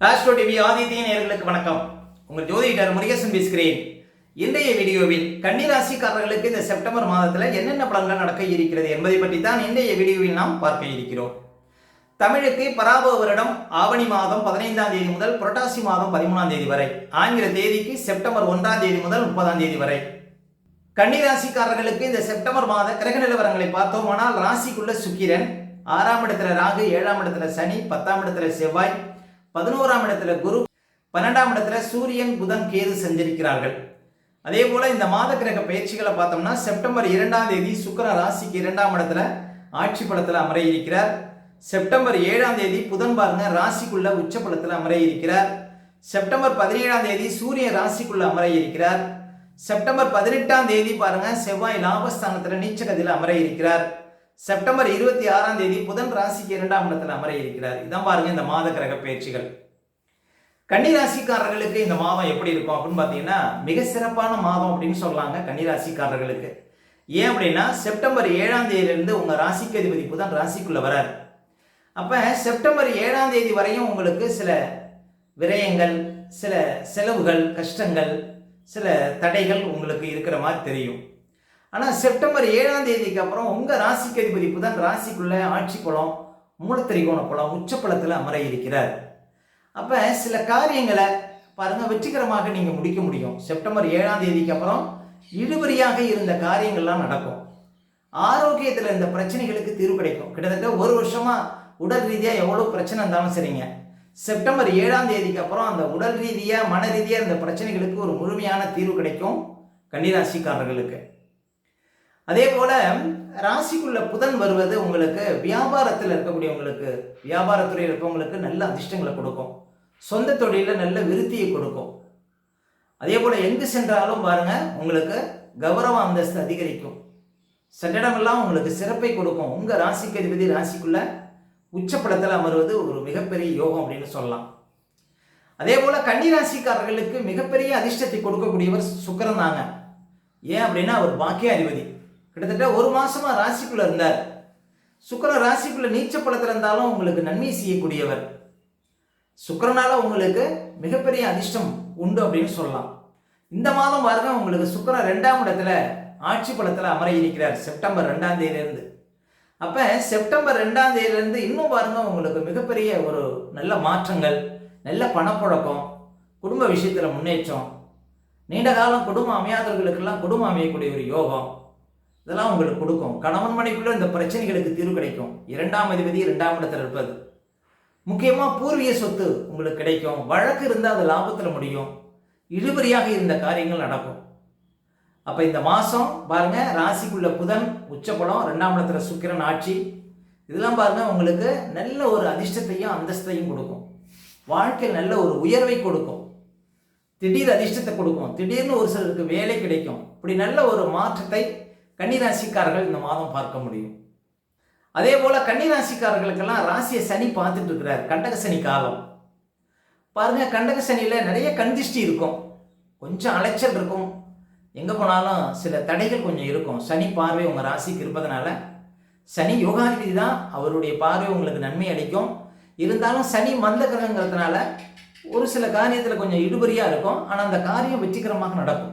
Astro TV Aditya நேயர்களுக்கு வணக்கம். உங்கள் ஜோதிடர் முருகேசன் பேசுகிறேன். இன்றைய வீடியோவில் கன்னி ராசிக்காரர்களுக்கு இந்த செப்டம்பர் மாதத்தில் என்னென்ன பலன்கள் நடக்க இருக்கிறது என்பதை பற்றி தான் இன்றைய வீடியோவில் நாம் பார்க்க இருக்கிறோம். தமிழுக்கு பராபவ வருடம் ஆவணி மாதம் 15ஆம் தேதி முதல் புரட்டாசி மாதம் 13ஆம் தேதி வரை, ஆங்கில தேதிக்கு செப்டம்பர் 1ஆம் தேதி முதல் 30ஆம் தேதி வரை. கன்னி ராசிக்காரர்களுக்கு இந்த செப்டம்பர் மாத கிரக நிலவரங்களை பார்த்தோமானால், ராசிக்குள்ள சுக்கிரன், 6ஆம் இடத்துல ராகு, 7ஆம் இடத்துல சனி, 10ஆம் இடத்துல செவ்வாய், 11ஆம் இடத்துல குரு, 12ஆம் இடத்துல சூரியன், புதன், கேது சஞ்சரிக்கிறார்கள். அதே போல இந்த மாத கிரக பயிற்சிகளை பார்த்தோம்னா, செப்டம்பர் 2ஆம் தேதி சுக்கிரன் ராசிக்கு 2ஆம் இடத்துல ஆட்சி பலத்தில் அமர இருக்கிறார். செப்டம்பர் 7ஆம் தேதி புதன் பாருங்க ராசிக்குள்ள உச்ச பலத்தில் அமர இருக்கிறார். செப்டம்பர் 17ஆம் தேதி சூரியன் ராசிக்குள்ள அமர இருக்கிறார். செப்டம்பர் 18ஆம் தேதி பாருங்க செவ்வாய் லாபஸ்தானத்தில் நீச்சகத்தில் அமர இருக்கிறார். செப்டம்பர் 26ஆம் தேதி புதன் ராசிக்கு 2ஆம் இடத்துல அமர இருக்கிறார். இதான் பாருங்க இந்த மாத கிரக பயிற்சிகள். கன்னி ராசிக்காரர்களுக்கு இந்த மாதம் எப்படி இருக்கும் அப்படின்னு பார்த்தீங்கன்னா, மிக சிறப்பான மாதம் அப்படின்னு சொல்லலாங்க கன்னி ராசிக்காரர்களுக்கு. ஏன் அப்படின்னா, செப்டம்பர் 7ஆம் தேதியிலிருந்து உங்க ராசிக்கு அதிபதி புதன் ராசிக்குள்ள வரார். அப்ப செப்டம்பர் 7ஆம் தேதி வரையும் உங்களுக்கு சில விரயங்கள், சில செலவுகள், கஷ்டங்கள், சில தடைகள் உங்களுக்கு இருக்கிற மாதிரி தெரியும். ஆனால் செப்டம்பர் 7ஆம் தேதிக்கு அப்புறம் உங்கள் ராசிக்கு அதிபதி புதன் ராசிக்குள்ள ஆட்சி பலம், மூலத்திரிகோண பலம், உச்சப்பலத்தில் அமர இருக்கிறார். அப்போ சில காரியங்களை பாருங்க வெற்றிகரமாக நீங்கள் முடிக்க முடியும். செப்டம்பர் 7ஆம் தேதிக்கு அப்புறம் இழுபறியாக இருந்த காரியங்கள்லாம் நடக்கும். ஆரோக்கியத்தில் இருந்த பிரச்சனைகளுக்கு தீர்வு கிடைக்கும். கிட்டத்தட்ட ஒரு வருஷமா உடல் ரீதியாக எவ்வளோ பிரச்சனை இருந்தாலும் சரிங்க, செப்டம்பர் 7ஆம் தேதிக்கு அப்புறம் அந்த உடல் ரீதியாக மன ரீதியாக இருந்த பிரச்சனைகளுக்கு ஒரு முழுமையான தீர்வு கிடைக்கும் கன்னிராசிக்காரர்களுக்கு. அதே போல ராசிக்குள்ள புதன் வருவது உங்களுக்கு வியாபாரத்தில் இருக்கக்கூடியவங்களுக்கு, வியாபாரத்துறையில் இருக்கவங்களுக்கு நல்ல அதிர்ஷ்டங்களை கொடுக்கும். சொந்த தொழிலில் நல்ல விருத்தியை கொடுக்கும். அதே போல எங்கு சென்றாலும் பாருங்க உங்களுக்கு கௌரவ அந்தஸ்து அதிகரிக்கும். சென்றிடமெல்லாம் உங்களுக்கு சிறப்பை கொடுக்கும். உங்க ராசிக்கு அதிபதி ராசிக்குள்ள உச்சப்படத்தில் அமர்வது ஒரு மிகப்பெரிய யோகம் அப்படின்னு சொல்லலாம். அதே போல கன்னி ராசிக்காரர்களுக்கு மிகப்பெரிய அதிர்ஷ்டத்தை கொடுக்கக்கூடியவர் சுக்கிரன் தாங்க. ஏன் அப்படின்னா அவர் பாக்கிய அதிபதி. கிட்டத்தட்ட ஒரு மாசமா ராசிக்குள்ள இருந்தார். சுக்கிரன் ராசிக்குள்ள நீச்சப்படத்தில் இருந்தாலும் உங்களுக்கு நன்மை செய்யக்கூடியவர். சுக்கிரனால உங்களுக்கு மிகப்பெரிய அதிர்ஷ்டம் உண்டு அப்படின்னு சொல்லலாம். இந்த மாதம் பாருங்க உங்களுக்கு சுக்கிரன் 2ஆம் இடத்துல ஆட்சி பலத்தில் அமர இருக்கிறார் செப்டம்பர் 2ஆம் தேதியிலிருந்து. அப்ப செப்டம்பர் 2ஆம் தேதியிலிருந்து இன்னும் பாருங்க உங்களுக்கு மிகப்பெரிய ஒரு நல்ல மாற்றங்கள், நல்ல பணப்புழக்கம், குடும்ப விஷயத்துல முன்னேற்றம், நீண்ட காலம் குடும்பம் அமையாதவர்களுக்கெல்லாம் குடும்பம் அமையக்கூடிய ஒரு யோகம், இதெல்லாம் உங்களுக்கு கொடுக்கும். கணவன் மனைவிக்குள்ள இந்த பிரச்சனைகளுக்கு தீர்வு கிடைக்கும். 2ஆம் அதிபதி 2ஆம் இடத்துல இருப்பது முக்கியமா பூர்வீக சொத்து உங்களுக்கு கிடைக்கும். வழக்கு இருந்தால் அது லாபத்தில் முடியும். இழுபறியாக இருந்த காரியங்கள் நடக்கும். அப்ப இந்த மாசம் பாருங்க ராசிக்குள்ள புதன் உச்சபலம், 2ஆம் இடத்துல சுக்கிரன் ஆட்சி, இதெல்லாம் பாருங்க உங்களுக்கு நல்ல ஒரு அதிர்ஷ்டத்தையும் அந்தஸ்தையும் கொடுக்கும். வாழ்க்கையில் நல்ல ஒரு உயர்வை கொடுக்கும். திடீர் அதிர்ஷ்டத்தை கொடுக்கும். திடீர்னு ஒரு சிலருக்கு வேலை கிடைக்கும். இப்படி நல்ல ஒரு மாற்றத்தை கன்னிராசிக்காரர்கள் இந்த மாதம் பார்க்க முடியும். அதே போல கன்னிராசிக்காரர்களுக்கெல்லாம் ராசியை சனி பார்த்துட்டு இருக்கிறார். கண்டக சனி காலம் பாருங்க. கண்டக சனியில நிறைய கண்திஷ்டி இருக்கும், கொஞ்சம் அலைச்சல் இருக்கும், எங்க போனாலும் சில தடைகள் கொஞ்சம் இருக்கும். சனி பார்வை உங்க ராசிக்கு இருப்பதனால, சனி யோகாதிபதி தான், அவருடைய பார்வை உங்களுக்கு நன்மை அளிக்கும். இருந்தாலும் சனி மந்த கிரகங்கிறதுனால ஒரு சில காரியத்தில் கொஞ்சம் இடுபறியா இருக்கும். ஆனால் அந்த காரியம் வெற்றிகரமாக நடக்கும்.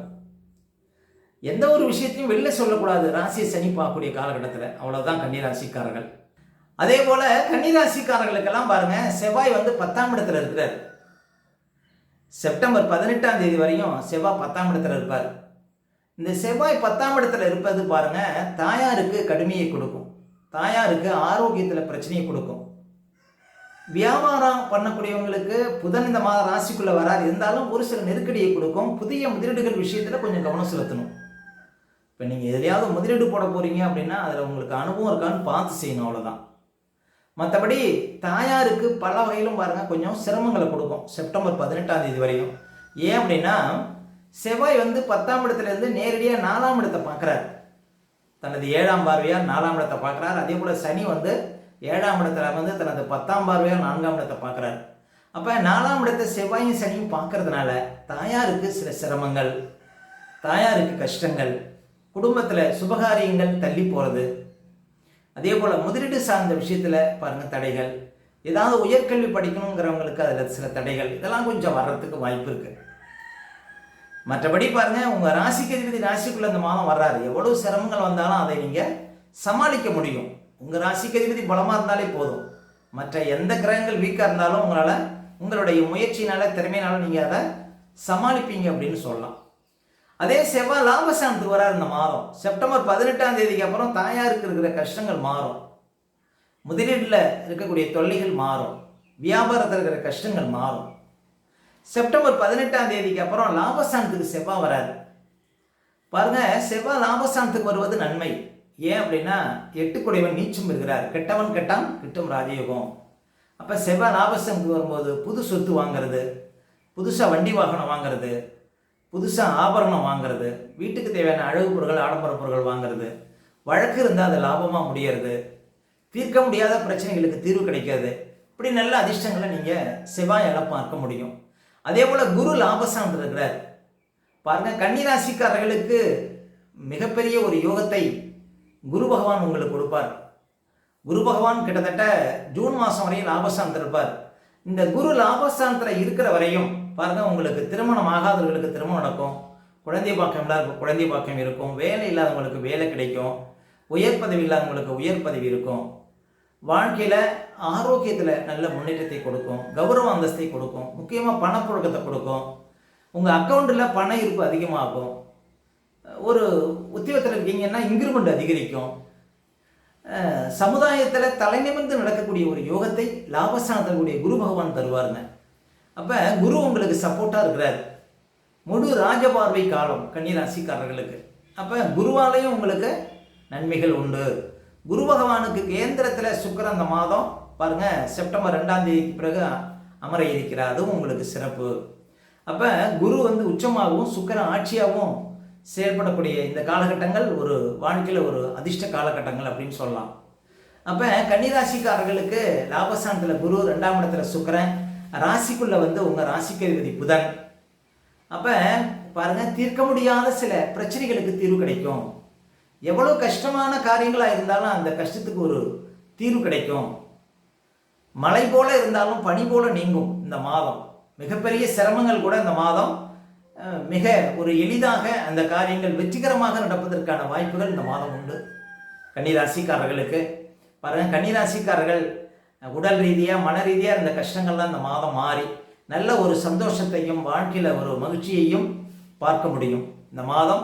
எந்த ஒரு விஷயத்தையும் வெளில சொல்லக்கூடாது ராசியை சனி பார்க்கக்கூடிய காலகட்டத்தில். அவ்வளவுதான் கன்னிராசிக்காரர்கள். அதே போல கன்னிராசிக்காரர்களுக்கெல்லாம் பாருங்க செவ்வாய் 10ஆம் இடத்துல இருக்கிறார். செப்டம்பர் 18ஆம் தேதி வரையும் செவ்வாய் 10ஆம் இடத்துல இருப்பார். இந்த செவ்வாய் 10ஆம் இடத்துல இருப்பது பாருங்க தாயாருக்கு கடுமையை கொடுக்கும். தாயாருக்கு ஆரோக்கியத்தில் பிரச்சனையை கொடுக்கும். வியாபாரம் பண்ணக்கூடியவங்களுக்கு புதன் இந்த மாத ராசிக்குள்ள வராது. இருந்தாலும் ஒரு சில நெருக்கடியை கொடுக்கும். புதிய முதலீடுகள் விஷயத்துல கொஞ்சம் கவனம் செலுத்தணும். இப்போ நீங்கள் எதையாவது முதலீடு போட போறீங்க அப்படின்னா அதில் உங்களுக்கு அனுபவம் இருக்கான்னு பார்த்து செய்யணும், அவ்வளோதான். மற்றபடி தாயாருக்கு பல வகையிலும் பாருங்க கொஞ்சம் சிரமங்களை கொடுக்கும் செப்டம்பர் 18ஆம் தேதி வரையும். ஏன் அப்படின்னா செவ்வாய் 10ஆம் இடத்துல இருந்து நேரடியாக 4ஆம் இடத்தை பார்க்குறார். தனது 7ஆம் பார்வையார் 4ஆம் இடத்தை பார்க்குறார். அதே போல் சனி 7ஆம் இடத்துல தனது 10ஆம் பார்வையார் 4ஆம் இடத்தை பார்க்குறார். அப்போ 4ஆம் இடத்தை செவ்வாயும் சனியும் பார்க்கறதுனால தாயாருக்கு சில சிரமங்கள், தாயாருக்கு கஷ்டங்கள், குடும்பத்தில் சுபகாரியங்கள் தள்ளி போகிறது. அதே போல் முதலீடு சார்ந்த விஷயத்தில் பாருங்கள் தடைகள், ஏதாவது உயர்கல்வி படிக்கணுங்கிறவங்களுக்கு அதில் சில தடைகள் இதெல்லாம் கொஞ்சம் வர்றதுக்கு வாய்ப்பு இருக்குது. மற்றபடி பாருங்கள், உங்கள் ராசிக்கு அதிபதி ராசிக்குள்ளே இந்த மாதம் வர்றாரு. எவ்வளோ சிரமங்கள் வந்தாலும் அதை நீங்கள் சமாளிக்க முடியும். உங்கள் ராசிக்கு அதிபதி பலமாக இருந்தாலே போதும். மற்ற எந்த கிரகங்கள் வீக்காக இருந்தாலும் உங்களுடைய முயற்சியினால் திறமையினால நீங்கள் அதை சமாளிப்பீங்க அப்படின்னு சொல்லலாம். அதே செவ்வாய் லாபஸ்தானத்துக்கு வராரு இந்த மாதம். செப்டம்பர் 18ஆம் தேதிக்கு அப்புறம் தாயாருக்கு இருக்கிற கஷ்டங்கள் மாறும். முதலீட்டில் இருக்கக்கூடிய தொல்லைகள் மாறும். வியாபாரத்தில் இருக்கிற கஷ்டங்கள் மாறும். செப்டம்பர் 18ஆம் தேதிக்கு அப்புறம் லாபஸ்தானத்துக்கு செவ்வாய் வராது. பாருங்க, செவ்வாய் லாபஸ்தானத்துக்கு வருவது நன்மை. ஏன் அப்படின்னா 8 குடைவன் நீச்சம் இருக்கிறார். கெட்டவன் கெட்டான் கிட்டும் ராஜயோகம். அப்போ செவ்வாய் லாபஸ்தானத்துக்கு வரும்போது புது சொத்து வாங்கிறது, புதுசாக வண்டி வாகனம் வாங்கிறது, புதுசாக ஆபரணம் வாங்கிறது, வீட்டுக்கு தேவையான அழகு பொருட்கள் ஆடம்பர பொருட்கள் வாங்கிறது, வழக்கு இருந்தால் அது லாபமாக முடியறது, தீர்க்க முடியாத பிரச்சனைகளுக்கு தீர்வு கிடைக்கிறது. இப்படி நல்ல அதிர்ஷ்டங்களை நீங்கள் செவ்வாயால் பார்க்க முடியும். அதே போல் குரு லாபஸ்தானத்தில் இருக்கிறார். பாருங்கள், கன்னிராசிக்காரர்களுக்கு மிகப்பெரிய ஒரு யோகத்தை குரு பகவான் உங்களுக்கு கொடுப்பார். குரு பகவான் கிட்டத்தட்ட ஜூன் மாதம் வரையும் லாபஸ்தானத்தில் இருப்பார். இந்த குரு லாபஸ்தானத்தில் இருக்கிற வரையும் பாருங்கள், உங்களுக்கு திருமணம் ஆகாதவர்களுக்கு திருமணம் நடக்கும், குழந்தை பாக்கியம் இல்லாத குழந்தை பாக்கியம் இருக்கும், வேலை இல்லாதவங்களுக்கு வேலை கிடைக்கும், உயர் பதவி இல்லாதவங்களுக்கு உயர் பதவி இருக்கும், வாழ்க்கையில் ஆரோக்கியத்தில் நல்ல முன்னேற்றத்தை கொடுக்கும், கௌரவ அந்தஸ்தை கொடுக்கும், முக்கியமாக பணப்புழக்கத்தை கொடுக்கும், உங்கள் அக்கௌண்ட்டில் பண இருப்பு அதிகமாகும், ஒரு உத்தியோகத்தில் இருக்கீங்கன்னா இன்க்ரிமெண்ட் அதிகரிக்கும், சமுதாயத்தில் தலைநிமிர்ந்து நடக்கக்கூடிய ஒரு யோகத்தை லாபஸ்தானத்தில் கூடிய குரு பகவான் தருவாருங்க. அப்போ குரு உங்களுக்கு சப்போர்ட்டாக இருக்கிறார். முழு ராஜபார்வை காலம் கன்னிராசிக்காரர்களுக்கு. அப்போ குருவாலையும் உங்களுக்கு நன்மைகள் உண்டு. குரு பகவானுக்கு கேந்திரத்தில் சுக்கிரன் அந்த மாதம் பாருங்கள் செப்டம்பர் 2ஆம் தேதிக்கு பிறகு அமர இருக்கிறார். அதுவும் உங்களுக்கு சிறப்பு. அப்போ குரு உச்சமாகவும் சுக்கிரன் ஆட்சியாகவும் செயல்படக்கூடிய இந்த காலகட்டங்கள் ஒரு வாழ்க்கையில் ஒரு அதிர்ஷ்ட காலகட்டங்கள் அப்படின்னு சொல்லலாம். அப்போ கன்னிராசிக்காரர்களுக்கு லாபஸ்தானத்தில் குரு, 2ஆம் இடத்துல சுக்கிரன், ராசிக்குள்ளே உங்கள் ராசிக்கு அதிபதி புதன். அப்போ பாருங்கள், தீர்க்க முடியாத சில பிரச்சனைகளுக்கு தீர்வு கிடைக்கும். எவ்வளோ கஷ்டமான காரியங்களாக இருந்தாலும் அந்த கஷ்டத்துக்கு ஒரு தீர்வு கிடைக்கும். மழை போல இருந்தாலும் பனி போல நீங்கும். இந்த மாதம் மிகப்பெரிய சிரமங்கள் கூட இந்த மாதம் மிக ஒரு எளிதாக அந்த காரியங்கள் வெற்றிகரமாக நடப்பதற்கான வாய்ப்புகள் இந்த மாதம் உண்டு. கன்னிராசிக்காரர்களுக்கு பாருங்கள், கன்னிராசிக்காரர்கள் உடல் ரீதியாக மன ரீதியாக இந்த கஷ்டங்கள்லாம் இந்த மாதம் மாறி நல்ல ஒரு சந்தோஷத்தையும் வாழ்க்கையில் ஒரு மகிழ்ச்சியையும் பார்க்க முடியும். இந்த மாதம்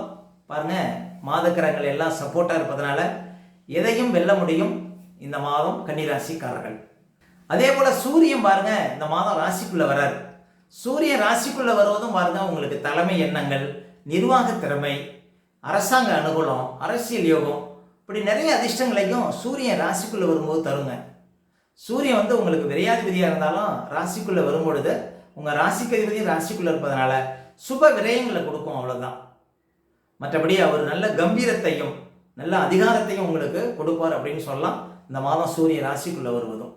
பாருங்கள், மாதக்கிரகங்கள் எல்லாம் சப்போர்ட்டாக இருப்பதனால எதையும் வெல்ல முடியும் இந்த மாதம் கன்னிராசிக்காரர்கள். அதே போல் சூரியன் பாருங்கள் இந்த மாதம் ராசிக்குள்ளே வரார். சூரியன் ராசிக்குள்ளே வருவதும் பாருங்கள், உங்களுக்கு தலைமை எண்ணங்கள், நிர்வாக திறமை, அரசாங்க அனுகூலம், அரசியல் யோகம், இப்படி நிறைய அதிர்ஷ்டங்களையும் சூரியன் ராசிக்குள்ளே வரும்போது தருங்க. சூரியன் உங்களுக்கு விரையாதிபதியாக இருந்தாலும் ராசிக்குள்ளே வரும்பொழுது உங்கள் ராசிக்கு அதிபதியும் ராசிக்குள்ளே இருப்பதனால சுப விரயங்களை கொடுக்கும், அவ்வளோதான். மற்றபடி அவர் நல்ல கம்பீரத்தையும் நல்ல அதிகாரத்தையும் உங்களுக்கு கொடுப்பார் அப்படின்னு சொல்லலாம் இந்த மாதம் சூரியன் ராசிக்குள்ளே வருவதும்.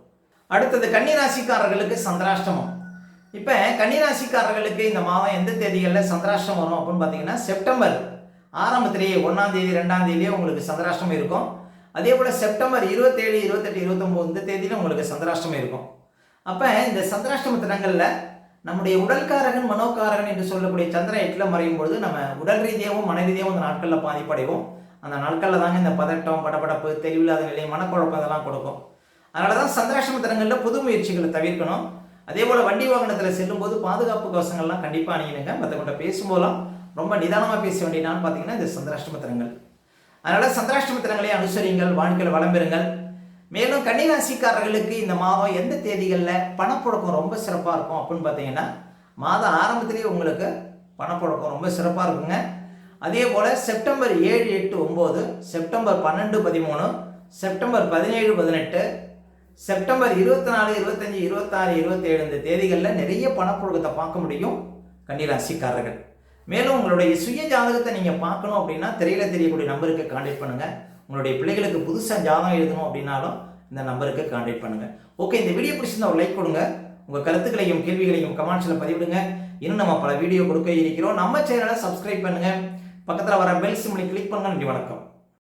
அடுத்தது கன்னிராசிக்காரர்களுக்கு சந்திராஷ்டமம். இப்போ கன்னிராசிக்காரர்களுக்கு இந்த மாதம் எந்த தேதிகளில் சந்திராஷ்டமம் வரும் அப்படின்னு பார்த்தீங்கன்னா, செப்டம்பர் ஆரம்பத்திலேயே 1ஆம் தேதி 2ஆம் தேதியிலேயே உங்களுக்கு சந்திராஷ்டமம் இருக்கும். அதே போல் செப்டம்பர் 27, 28, 29 இந்த தேதியில் உங்களுக்கு சந்திராஷ்டமம் இருக்கும். அப்போ இந்த சந்திராஷ்டம தினங்களில் நம்முடைய உடல்காரகன் மனோகாரகன் என்று சொல்லக்கூடிய சந்திரன் 8ல் மறையும் பொழுது நம்ம உடல் ரீதியாகவும் மன ரீதியாகவும் அந்த நாட்களில் பாதிப்படைவோம். அந்த நாட்களில் தாங்க இந்த பதட்டம், படபடப்பு, தெளிவில்லாத நிலை, மனக்குழப்பம் இதெல்லாம் கொடுக்கும். அதனால தான் சந்திராஷ்டம தினங்களில் புது முயற்சிகளை தவிர்க்கணும். அதே போல் வண்டி வாகனத்தில் செல்லும்போது பாதுகாப்பு கவசங்கள்லாம் கண்டிப்பாக அணியணுங்க. மற்றவங்கள்ட்ட பேசும்போதெல்லாம் ரொம்ப நிதானமாக பேச வேண்டிய நாள் பார்த்தீங்கன்னா இந்த சந்திராஷ்டம தினங்கள். அதனால் சந்திராஷ்டம தினங்களை அனுசரிங்கள், வாழ்க்கையில் வளம் பெறுங்கள். மேலும் கன்னிராசிக்காரர்களுக்கு இந்த மாதம் எந்த தேதிகளில் பணப்புழக்கம் ரொம்ப சிறப்பாக இருக்கும் அப்படின்னு பார்த்தீங்கன்னா, மாதம் ஆரம்பத்திலேயே உங்களுக்கு பணப்புழக்கம் ரொம்ப சிறப்பாக இருக்குங்க. அதே போல் செப்டம்பர் 7, 8, 9, செப்டம்பர் 12, 13, செப்டம்பர் 17, 18, செப்டம்பர் 24, 25, 26, 27 இந்த தேதிகளில் நிறைய பணப்புழக்கத்தை பார்க்க முடியும் கன்னிராசிக்காரர்கள். மேலும் உங்களுடைய சுய ஜாதகத்தை நீங்கள் பார்க்கணும் அப்படின்னா திரையில் தெரியக்கூடிய நம்பருக்கு கான்டாக்ட் பண்ணுங்கள். உங்களுடைய பிள்ளைகளுக்கு புதுசாக ஜாதகம் எழுதணும் அப்படின்னாலும் இந்த நம்பருக்கு கான்டாக்ட் பண்ணுங்கள். ஓகே, இந்த வீடியோ பிடிச்சிருந்தா ஒரு லைக் கொடுங்க. உங்கள் கருத்துக்களையும் கேள்விகளையும் கமெண்ட்ஸில் பதிவிடுங்க. இன்னும் நம்ம பல வீடியோ கொடுக்க இருக்கிறோம். நம்ம சேனலை சப்ஸ்கிரைப் பண்ணுங்கள். பக்கத்தில் வர பெல் சிம்லை கிளிக் பண்ணுங்க. நன்றி, வணக்கம்.